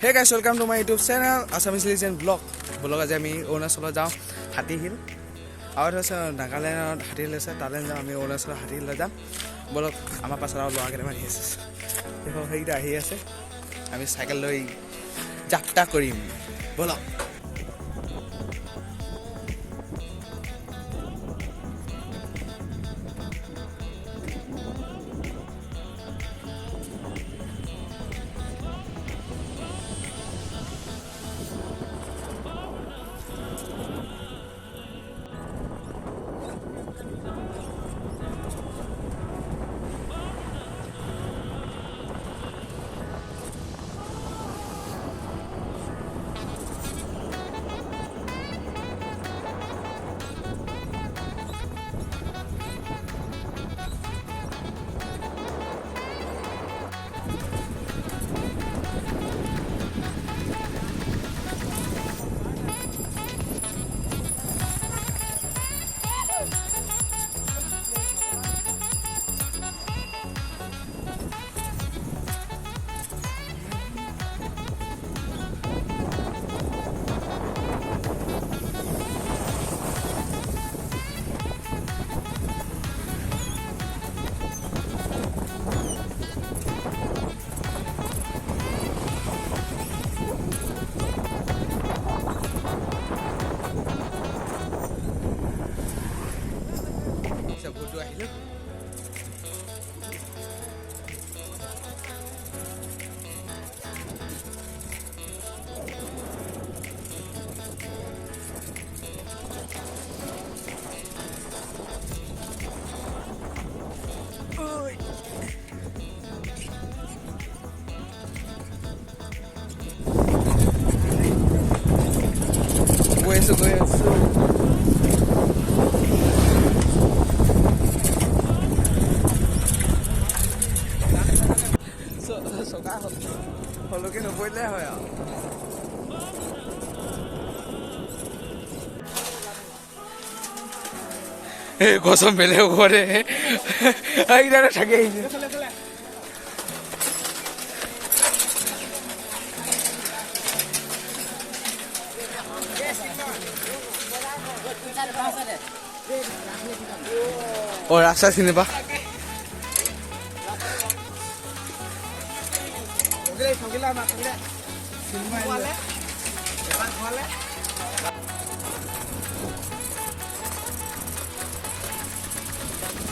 Hey guys, welcome to my YouTube channel Assamese Legend vlog. Vlog আজি আমি অৰুণাচলত যাওঁ হাতি হিল আৰু আছে নাগালেণ্ডত হাতি হিল আছে তালে যাওঁ আমি অৰুণাচলত হাতি হিল যাম বলক আমাৰ পাছৰ লোৱা কেইটামান আহি আছে দেখো সেইটা আহি আছে আমি সাইকেল লৈ যাত্ৰা কৰিম বলক Eso so ka holo ke no poile hoy ए कसम मेले gore ai dara thake और रास्ता सीने पा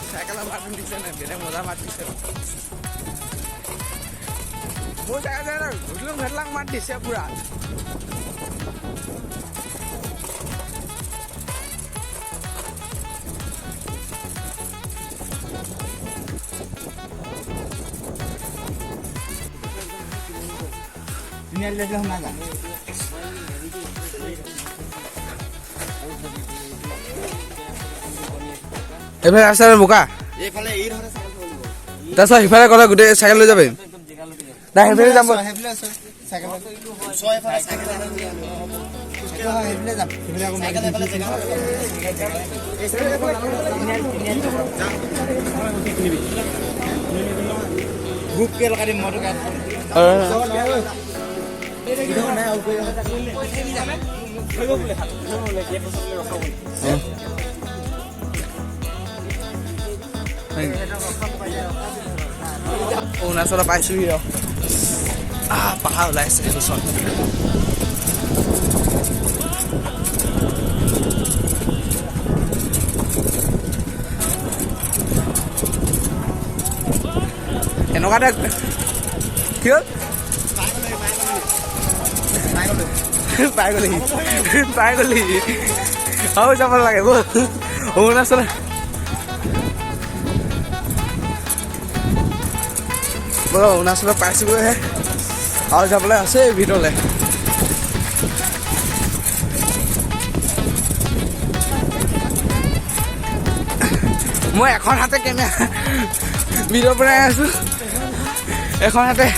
साइकल मारने दिसे ना मेरे मजा मार दिसे वो जाएगा ना घुटलुं घटलांग मार दिसे पूरा Ini ada dalam naga. এফালে ৰাস্তা বোকা এইফালে এই ধৰে সাইকেল চলিব তাৰপিছত সিফালে গ'লে গোটেই চাইকেল লৈ যাবি না সেইফালে যাম সেইফালে আছে সাইকেল ছয়ফালে সাইকেল আছে সেইফালে যাম সেইফালে আকৌ সাইকেল এইফালে জেগা এই সাইকেল গ্ৰুপ কে লগাই দিম মটো গাড়ী ইধৰ নাই আৰু অৰুণাচলত পাইছোহি পাহাৰ ওলাইছে ওচৰত এনেকুৱাতে কি হ'ল পাই গলি আৰু যাব লাগে ব'ল অৰুণাচল ব'ল অৰুণাচলত পাইছোগৈহে আৰু যাবলৈ আছে ভিতৰলৈ মই এখন হাতে কেমেৰা ভিডিঅ' বনাই আছো এখন হাতে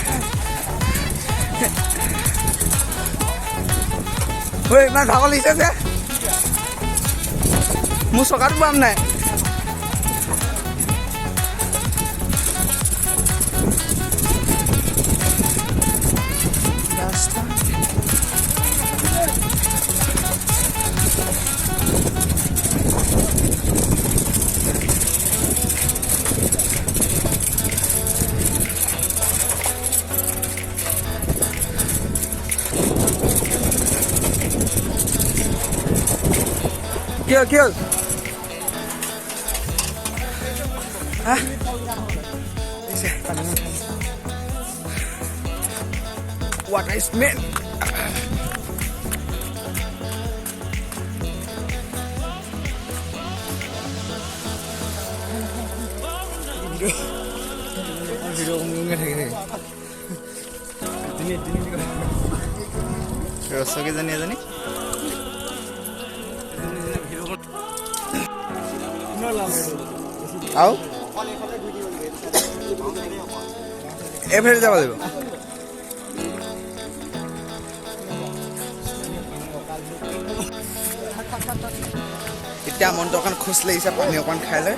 ইমান ভাগৰ লাগিছে যে মোৰ চকাটো পাম নাই Basta. কি হ'ল What I smell. Video ngomongnya kayak gini. Rasa kita nih ada nih. Au? এফালে যাব লাগিব এতিয়া মনটো অকণ খোজ লাগিছে পানী অকণ খাই লৈ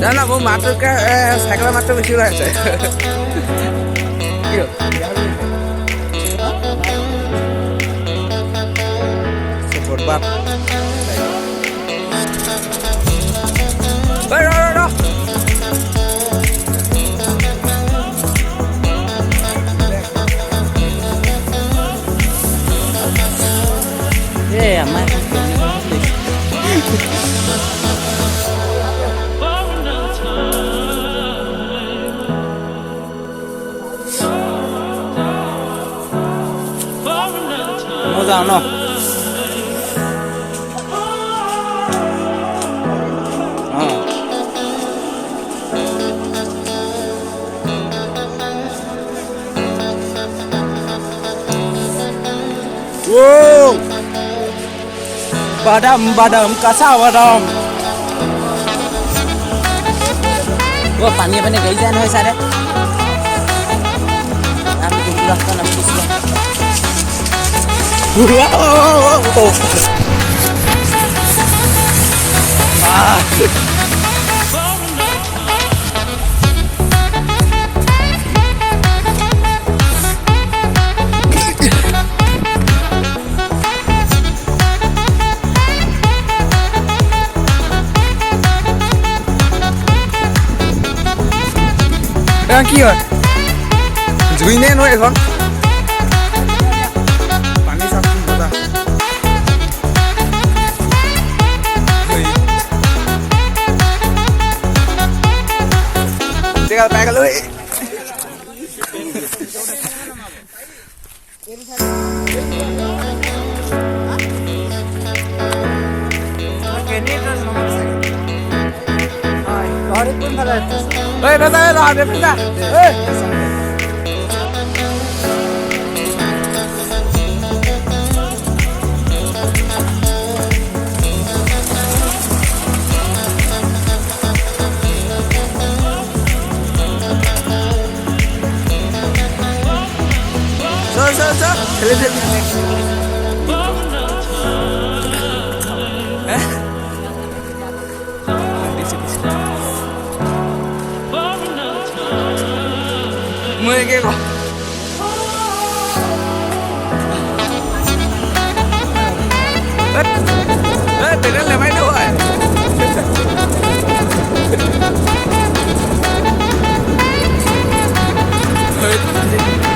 জানা মোৰ মাতটোকে চাইকেলৰ মাতটো বেছি ওলাই আছে বৰবাদ আমাৰ যাওঁ ন বাদাম বাদাম কাঁচা বাদাম পানীয়ে পানীয়ে গাড়ী যায় নহয় ছাৰে আমি কিন্তু ৰাস্তা নামিছিলোঁ কি হয় জুই নে নহয় এখন পানী চাওকচোন দাদা পাই গ'লো ঐ ভেজা ঐ ল'ৰা ভেজা ঐ খেলি মই একে ক তেনে লেমাই দিওঁ হয়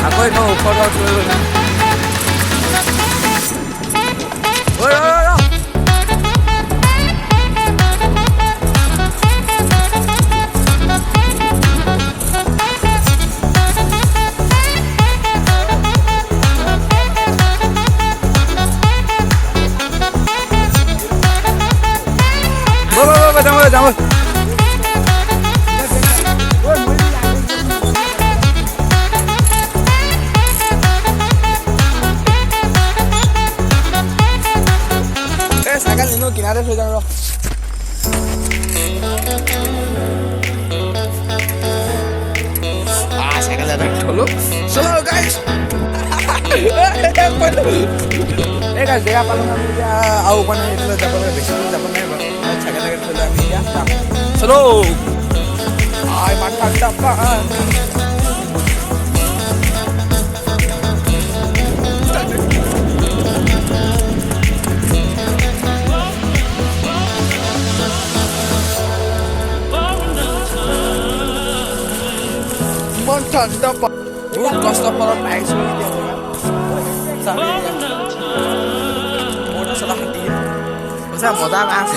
আকৌ ন ওপৰত লৈ গ'ল যাম চাইকেল নিনো কিনাৰে থৈ যাওঁ ৰ চাইকেল এটা থলো চলো গাইছ এই গাইছ জেগা পালোঁ আমি এতিয়া আৰু মানে এইফালে যাব লাগে বেছি দূৰ যাব নাই বাৰু চাইকেল থৈ লৈ আমি এতিয়া যাম চলো ইমান ঠাণ্ডা ঠাণ্ডা বহুত কষ্ট ফলত পাইছোঁ মজা মাছ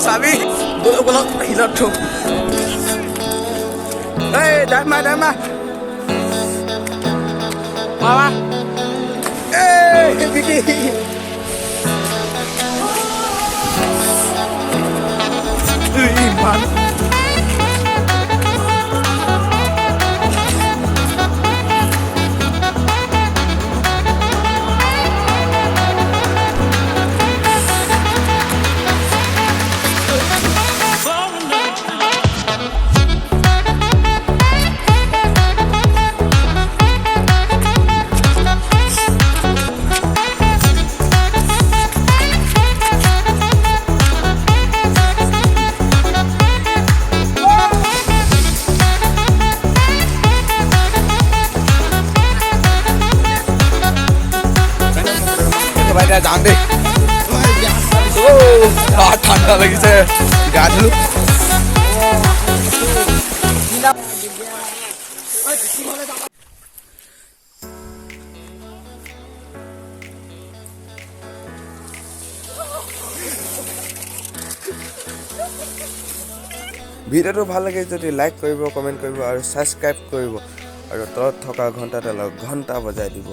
চাবি বলক হিলত থো এই ডাইমা মামা এই বিকি ইমান যাম দেই ঠাণ্ডা লাগিছে গা ধুলো ভিডিঅ'টো ভাল লাগে যদি লাইক কৰিব কমেণ্ট কৰিব আৰু ছাবস্ক্ৰাইব কৰিব আৰু তলত থকা ঘণ্টাডালত ঘণ্টা বজাই দিব।